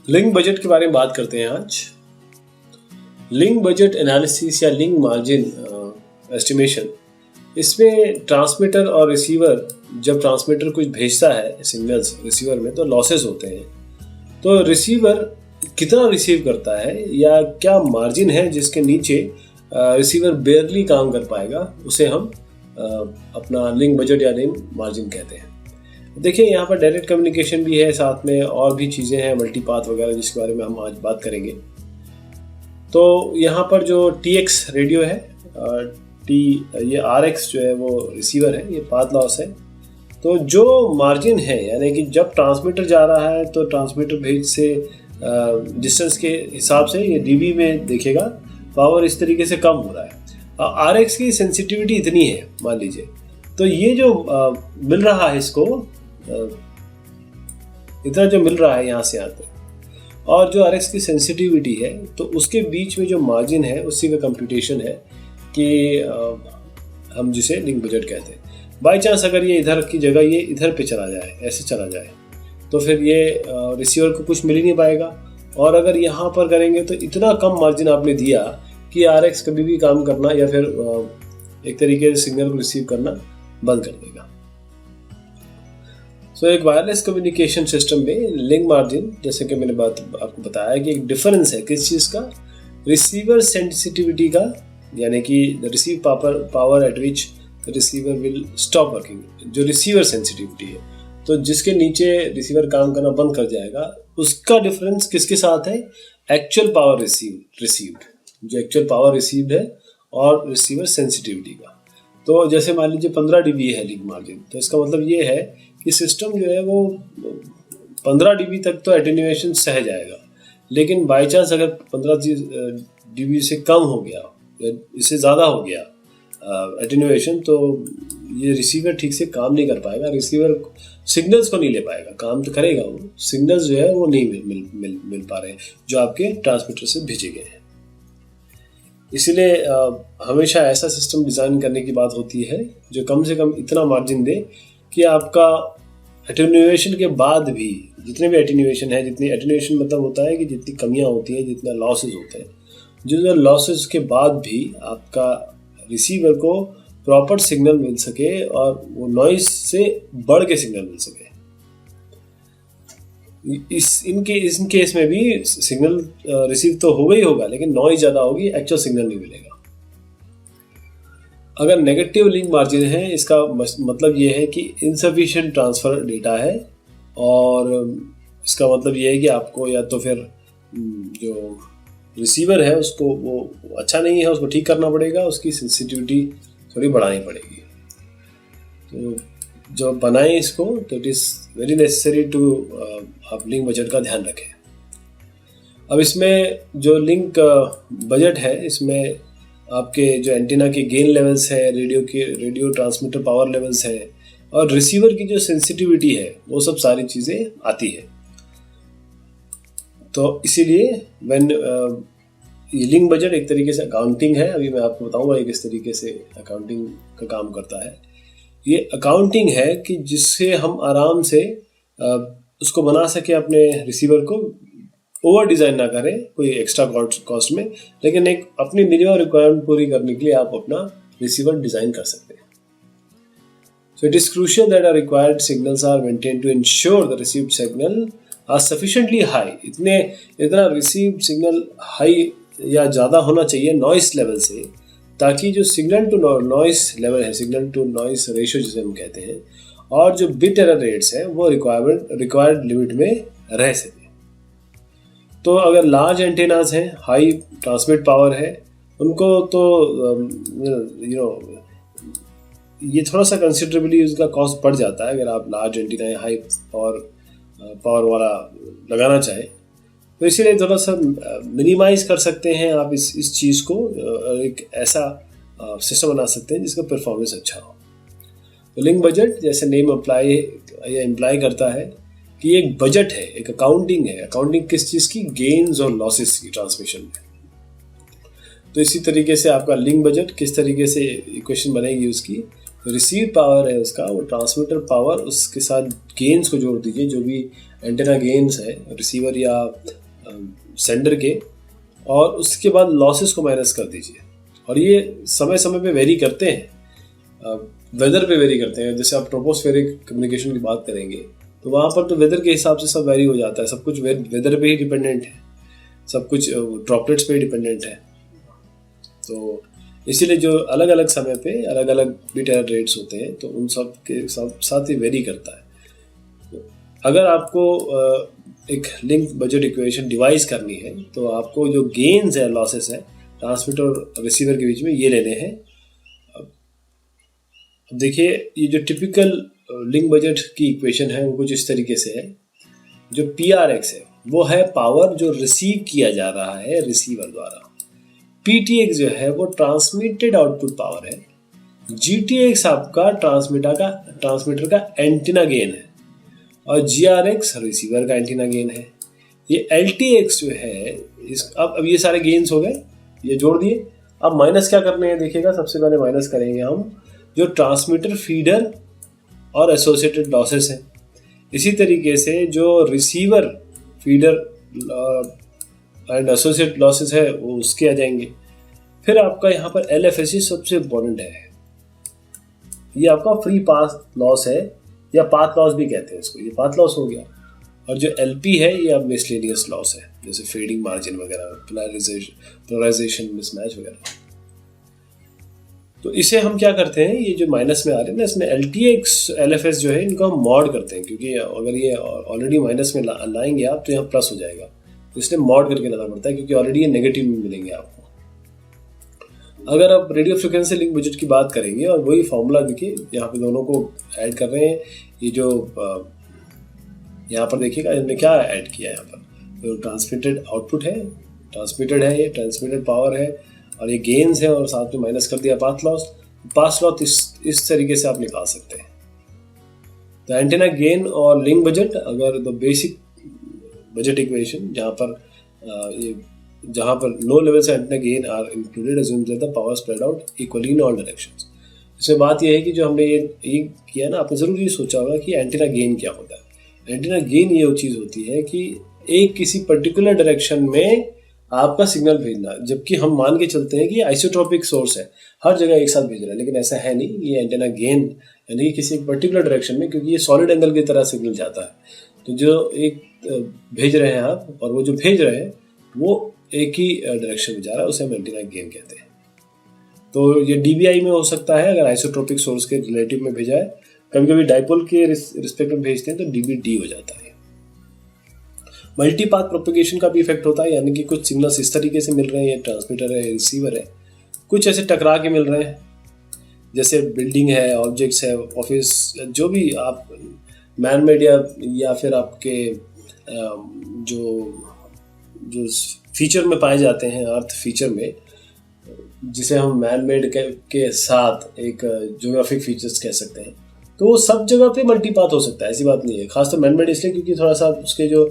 Link budget के बारे में बात करते हैं आज। लिंक बजट एनालिसिस या लिंक मार्जिन एस्टिमेशन, इसमें ट्रांसमीटर और रिसीवर, जब ट्रांसमीटर कुछ भेजता है सिग्नल्स रिसीवर में तो लॉसेस होते हैं। तो रिसीवर कितना रिसीव करता है या क्या मार्जिन है जिसके नीचे रिसीवर बेयरली काम कर पाएगा, उसे हम अपना लिंक बजट या लिंक मार्जिन कहते हैं। देखिए, यहाँ पर डायरेक्ट कम्युनिकेशन भी है, साथ में और भी चीज़ें हैं मल्टीपाथ वगैरह, जिसके बारे में हम आज बात करेंगे। तो यहाँ पर जो TX रेडियो है, ये RX जो है वो रिसीवर है, ये पाथ लॉस है। तो जो मार्जिन है, यानी कि जब ट्रांसमीटर जा रहा है तो ट्रांसमीटर भेज से डिस्टेंस के हिसाब से ये dB में देखेगा, पावर इस तरीके से कम हो रहा है। RX की सेंसिटिविटी इतनी है मान लीजिए, तो ये जो मिल रहा है इसको, इतना जो मिल रहा है यहाँ से यहाँ तक, और जो RX की सेंसिटिविटी है, तो उसके बीच में जो मार्जिन है उसी का कंप्यूटेशन है कि हम जिसे लिंक बजट कहते हैं। बाई चांस अगर ये इधर की जगह ये इधर पे चला जाए, ऐसे चला जाए, तो फिर ये रिसीवर को कुछ मिल ही नहीं पाएगा। और अगर यहाँ पर करेंगे तो इतना कम मार्जिन आपने दिया कि RX कभी भी काम करना या फिर एक तरीके से सिग्नल को रिसीव करना बंद कर देगा। सो एक वायरलेस कम्युनिकेशन सिस्टम में लिंक मार्जिन, जैसे कि मैंने आपको बताया कि एक डिफरेंस है किस चीज़ का, रिसीवर सेंसिटिविटी का, यानी कि the receive power eight which the receiver will stop working, जो रिसीवर सेंसिटिविटी है, तो जिसके नीचे रिसीवर काम करना बंद कर जाएगा, उसका डिफरेंस किसके साथ है, एक्चुअल पावर रिसीव्ड, जो एक्चुअल पावर रिसीव्ड है और रिसीवर सेंसिटिविटी का। तो जैसे मान लीजिए 15 dB है लिंक मार्जिन, तो इसका मतलब ये है कि सिस्टम जो है वो 15 dB तक तो एटेन्यूएशन सह जाएगा, लेकिन बाई चांस अगर 15 dB से कम हो गया या इससे ज़्यादा हो गया एटेन्यूएशन, तो ये रिसीवर ठीक से काम नहीं कर पाएगा, रिसीवर सिग्नल्स को नहीं ले पाएगा। काम तो करेगा वो, सिग्नल्स जो है वो नहीं मिल पा रहे हैं जो आपके ट्रांसमीटर से भेजे गए हैं। इसीलिए हमेशा ऐसा सिस्टम डिज़ाइन करने की बात होती है जो कम से कम इतना मार्जिन दे कि आपका एटेन्यूएशन के बाद भी, जितने भी एटेन्यूएशन है, जितनी एटेन्यूएशन मतलब होता है कि जितनी कमियां होती हैं, जितना लॉसेस होते हैं, जो लॉसेस के बाद भी आपका रिसीवर को प्रॉपर सिग्नल मिल सके और वो नॉइस से बढ़ के सिग्नल मिल सके। इन केस में भी सिग्नल रिसीव तो होगा ही होगा, लेकिन नॉइज ज़्यादा होगी, एक्चुअल सिग्नल नहीं मिलेगा। अगर नेगेटिव लिंक मार्जिन है, इसका मतलब ये है कि इनसफिशिएंट ट्रांसफ़र डेटा है, और इसका मतलब ये है कि आपको या तो फिर जो रिसीवर है उसको वो अच्छा नहीं है, उसको ठीक करना पड़ेगा, उसकी सेंसिटिविटी थोड़ी बढ़ानी पड़ेगी। तो जब बनाएं इसको, तो it is very necessary to आप लिंक बजट का ध्यान रखें। अब इसमें जो लिंक बजट है, इसमें आपके जो एंटीना के गेन लेवल्स है, रेडियो ट्रांसमीटर पावर लेवल्स है, और रिसीवर की जो सेंसिटिविटी है, वो सब सारी चीज़ें आती है। तो इसीलिए ये लिंक बजट एक तरीके से अकाउंटिंग है। अभी मैं आपको बताऊंगा ये किस तरीके से अकाउंटिंग का काम करता है। ये अकाउंटिंग है कि जिससे हम आराम से उसको बना सके, अपने रिसीवर को ओवर डिज़ाइन ना करें कोई एक्स्ट्रा कॉस्ट में, लेकिन एक अपनी मिनिमम रिक्वायरमेंट पूरी करने के लिए आप अपना रिसीवर डिज़ाइन कर सकते हैं। So it is crucial that our required signals are maintain to ensure the received signal are sufficiently high. इतना रिसीव्ड सिग्नल हाई या ज़्यादा होना चाहिए नॉइस लेवल से, ताकि जो सिग्नल टू नॉइस लेवल है, सिग्नल टू नॉइस रेशियो जिसे हम कहते हैं, और जो बिट एरर रेट्स हैं वो रिक्वायर्ड लिमिट में रह सके। तो अगर लार्ज एंटेनाज हैं, हाई ट्रांसमिट पावर है, उनको तो ये थोड़ा सा कंसिडरेबली उसका कॉस्ट बढ़ जाता है। अगर आप लार्ज एंटीना हाई पावर वाला लगाना चाहें, तो इसीलिए थोड़ा सा मिनिमाइज कर सकते हैं आप इस चीज़ को, एक ऐसा सिस्टम बना सकते हैं जिसका परफॉर्मेंस अच्छा हो। तो लिंक बजट, जैसे नेम इम्प्लाई करता है कि एक बजट है, एक अकाउंटिंग है। अकाउंटिंग किस चीज़ की, गेन्स और लॉसेस की ट्रांसमिशन में। तो इसी तरीके से आपका लिंक बजट किस तरीके से इक्वेशन बनेगी उसकी, रिसीव पावर है उसका, वो ट्रांसमीटर पावर, उसके साथ गेन्स को जोड़ दीजिए, जो भी एंटेना गेन्स है रिसीवर या सेंडर के, और उसके बाद लॉसेस को माइनस कर दीजिए। और ये समय समय पे वेरी करते हैं, वेदर पे वेरी करते हैं। जैसे आप ट्रोपोस्फेरिक कम्युनिकेशन की बात करेंगे तो वहाँ पर तो वेदर के हिसाब से सब वेरी हो जाता है, सब कुछ वेदर पे ही डिपेंडेंट है, सब कुछ ड्रॉपलेट्स पे ही डिपेंडेंट है। तो इसीलिए जो अलग अलग समय पे अलग अलग बिट एरर रेट्स होते हैं तो उन सब के साथ ही वेरी करता है। अगर आपको एक लिंक बजट इक्वेशन डिवाइस करनी है तो आपको जो गेन्स है, लॉसेस है ट्रांसमीटर और रिसीवर के बीच में, ये लेने हैं। अब देखिए, ये जो टिपिकल लिंक बजट की इक्वेशन है वो कुछ इस तरीके से है। जो PRX है वो है पावर जो रिसीव किया जा रहा है रिसीवर द्वारा, PTX जो है वो ट्रांसमिटेड आउटपुट पावर है, GTX आपका ट्रांसमीटर का एंटीना गेन है, और GRX रिसीवर का एंटीना गेन है। ये LTX जो है अब ये सारे गेन्स हो गए, ये जोड़ दिए। अब माइनस क्या करने हैं देखिएगा, सबसे पहले माइनस करेंगे हम जो ट्रांसमीटर, फीडर और एसोसिएटेड लॉसेस हैं। इसी तरीके से जो receiver, feeder and associated losses है वो उसके आ जाएंगे। फिर आपका यहाँ पर LFSE सबसे इम्पोर्टेंट है, ये आपका फ्री पाथ लॉस है या पाथ लॉस भी कहते हैं इसको, ये पाथ लॉस हो गया। और जो LP है ये अब मिसलेनियस लॉस है, जैसे फेडिंग मार्जिन वगैरह, पोलराइजेशन मिसमैच वगैरह। तो इसे हम क्या करते हैं, ये जो माइनस में आ रहे हैं ना, इसमें LTX LFS जो है इनको हम मॉड करते हैं, क्योंकि अगर ये ऑलरेडी माइनस में लाएंगे आप तो यहाँ प्लस हो जाएगा, तो इसलिए मॉड करके लाना पड़ता है, क्योंकि ऑलरेडी ये नेगेटिव में मिलेंगे आपको। अगर आप रेडियो फ्रिक्वेंसी लिंक बजट की बात करेंगे और वही फॉर्मूला देखिए, यहाँ पे दोनों को ऐड कर रहे हैं। ये जो यहाँ पर देखिएगा इन्होंने क्या ऐड किया है, यहाँ पर तो ट्रांसमिटेड आउटपुट है, ट्रांसमिटेड है, ये ट्रांसमिटेड पावर है, और ये गेन्स है, और साथ में माइनस कर दिया पाथ लॉस। पाथ लॉस इस तरीके से आप निकाल सकते हैं। तो एंटीना गेन और लिंक बजट, अगर द बेसिक बजट इक्वेशन जहाँ पर low levels antenna gain are included, assume that the power spread out equally in all directions. इसमें बात यह है कि जो हमने ये किया ना, आपने ज़रूर ये सोचा होगा कि एंटीना गेन क्या होता है। एंटीना गेन ये चीज़ होती है कि एक किसी पर्टिकुलर डायरेक्शन में आपका सिग्नल भेजना, जबकि हम मान के चलते हैं कि आइसोट्रोपिक सोर्स है, हर जगह एक साथ भेज रहा है, लेकिन ऐसा है नहीं। ये एंटीना गेन यानी कि किसी एक पर्टिकुलर डायरेक्शन में, क्योंकि ये सॉलिड एंगल की तरह सिग्नल जाता है, तो जो एक भेज रहे हैं आप और वो जो भेज रहे हैं वो एक ही डायरेक्शन में जा रहा है, उसे हम एंटीना गेन कहते हैं। तो ये DBI में हो सकता है अगर आइसोट्रोपिक सोर्स के रिलेटिव में भेजा है, कभी कभी डाइपोल के रिस्पेक्ट में भेजते हैं तो DBD हो जाता है। मल्टीपाथ प्रोपेगेशन का भी इफेक्ट होता है, यानी कि कुछ सिग्नल्स इस तरीके से मिल रहे हैं, ये ट्रांसमीटर है, रिसीवर है, कुछ ऐसे टकरा के मिल रहे हैं, जैसे बिल्डिंग है, ऑब्जेक्ट्स है, ऑफिस, जो भी आप मैन मेड या फिर आपके जो फीचर में पाए जाते हैं, अर्थ फीचर में, जिसे हम मैन मेड के साथ एक ज्योग्राफिक फीचर्स कह सकते हैं, तो वो सब जगह पे मल्टीपाथ हो सकता है, ऐसी बात नहीं है। खासतौर मैन मेड इसलिए क्योंकि थोड़ा सा उसके जो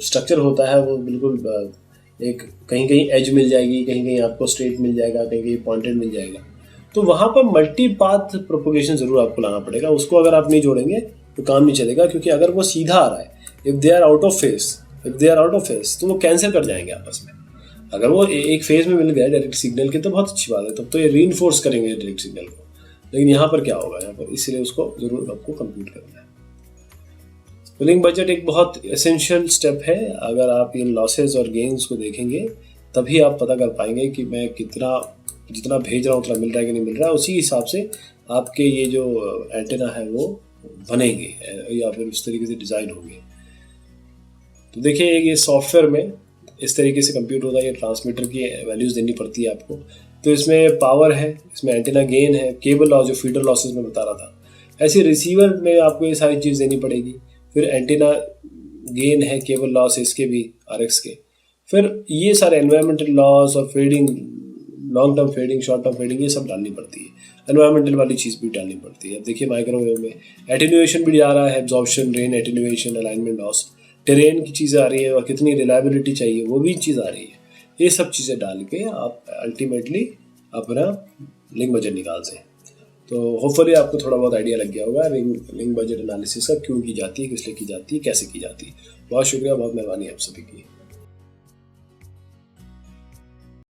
स्ट्रक्चर होता है वो बिल्कुल एक कहीं कहीं एज मिल जाएगी, कहीं कहीं आपको स्ट्रेट मिल जाएगा, कहीं कहीं पॉइंटेड मिल जाएगा, तो वहाँ पर मल्टीपाथ प्रोपोगेशन ज़रूर आपको लाना पड़ेगा। उसको अगर आप नहीं जोड़ेंगे तो काम नहीं चलेगा, क्योंकि अगर वो सीधा आ रहा है, if they are out of phase तो वो कैंसिल कर जाएंगे आपस में। अगर वो एक फेज में मिल गया डायरेक्ट सिग्नल के तो बहुत अच्छी बात है, तब तो ये रीइंफोर्स करेंगे डायरेक्ट सिग्नल को। लेकिन यहाँ पर क्या होगा, यहाँ पर इसलिए उसको जरूर आपको कंप्यूट करना है। तो लिंक बजट एक बहुत एसेंशियल स्टेप है। अगर आप इन लॉसेज और गेन्स को देखेंगे तभी आप पता कर पाएंगे कि मैं जितना भेज रहा हूँ उतना मिल रहा है कि नहीं मिल रहा है। उसी हिसाब से आपके ये जो एंटेना है वो बनेंगे या फिर उस तरीके से डिज़ाइन होंगे। तो देखिए, ये सॉफ्टवेयर में इस तरीके से कंप्यूट होता है, ये ट्रांसमीटर की वैल्यूज़ देनी पड़ती है आपको। तो इसमें पावर है, इसमें एंटीना गेन है, केबल लॉस जो फीडर लॉसेस में बता रहा था, ऐसे रिसीवर में आपको ये सारी चीज़ देनी पड़ेगी। फिर एंटीना गेन है, केबल लॉस है इसके भी, RX के। फिर ये सारे एनवायरमेंटल लॉस और fading, long term fading, short term fading, ये सब डालनी पड़ती है। एनवायरमेंटल वाली चीज़ भी डालनी पड़ती है। अब देखिए, माइक्रोवेव में एटेन्यूएशन भी जा रहा है, absorption, rain attenuation, alignment loss, terrain की चीज़ें आ रही है और कितनी रिलायबिलिटी चाहिए वो भी चीज़ आ रही है। ये सब चीज़ें डाल के आप अल्टीमेटली अपना लिंक बजट निकाल दें। तो होपफुली आपको थोड़ा बहुत आइडिया लग गया होगा लिंक बजट एनालिसिस का, क्यों की जाती है, किस लिए की जाती है, कैसे की जाती है। बहुत शुक्रिया, बहुत मेहरबानी आप सभी की।